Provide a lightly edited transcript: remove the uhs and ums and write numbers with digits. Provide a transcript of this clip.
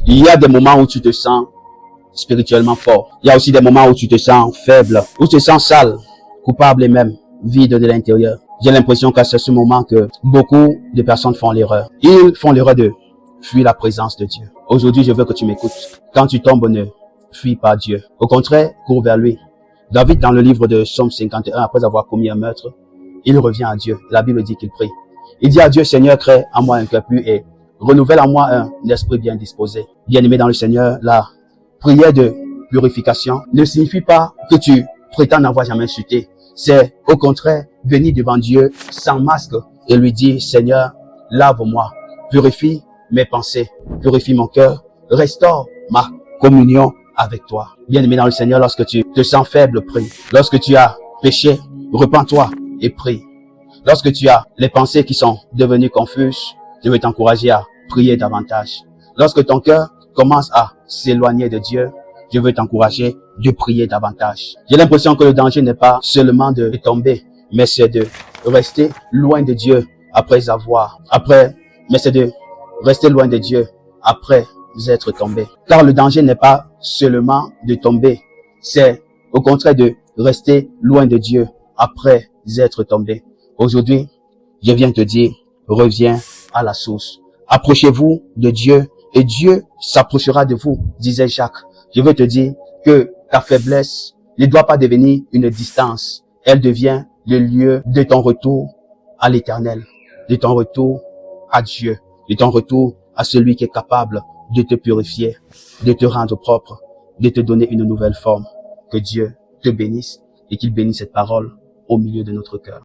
Il y a des moments où tu te sens spirituellement fort. Il y a aussi des moments où tu te sens faible, où tu te sens sale, coupable et même vide de l'intérieur. J'ai l'impression qu'à ce moment que beaucoup de personnes font l'erreur. Ils font l'erreur de fuir la présence de Dieu. Aujourd'hui, je veux que tu m'écoutes. Quand tu tombes, ne fuis pas Dieu. Au contraire, cours vers lui. David, dans le livre de Psaume 51, après avoir commis un meurtre, il revient à Dieu. La Bible dit qu'il prie. Il dit à Dieu, Seigneur, crée en moi un cœur pur et renouvelle en moi un esprit bien disposé. Bien-aimé dans le Seigneur, la prière de purification ne signifie pas que tu prétends n'avoir jamais chuté. C'est au contraire venir devant Dieu sans masque et lui dire, Seigneur, lave-moi, purifie mes pensées, purifie mon cœur, restaure ma communion avec toi. Bien-aimé dans le Seigneur, lorsque tu te sens faible, prie. Lorsque tu as péché, repens-toi et prie. Lorsque tu as les pensées qui sont devenues confuses, je veux t'encourager à prier davantage. Lorsque ton cœur commence à s'éloigner de Dieu, je veux t'encourager de prier davantage. J'ai l'impression que le danger n'est pas seulement de tomber, mais c'est de rester loin de Dieu mais c'est de rester loin de Dieu après être tombé. Car le danger n'est pas seulement de tomber, c'est au contraire de rester loin de Dieu après être tombé. Aujourd'hui, je viens te dire, reviens à la source. Approchez-vous de Dieu et Dieu s'approchera de vous, disait Jacques. Je veux te dire que ta faiblesse ne doit pas devenir une distance. Elle devient le lieu de ton retour à l'Éternel, de ton retour à Dieu, de ton retour à celui qui est capable de te purifier, de te rendre propre, de te donner une nouvelle forme. Que Dieu te bénisse et qu'il bénisse cette parole au milieu de notre cœur.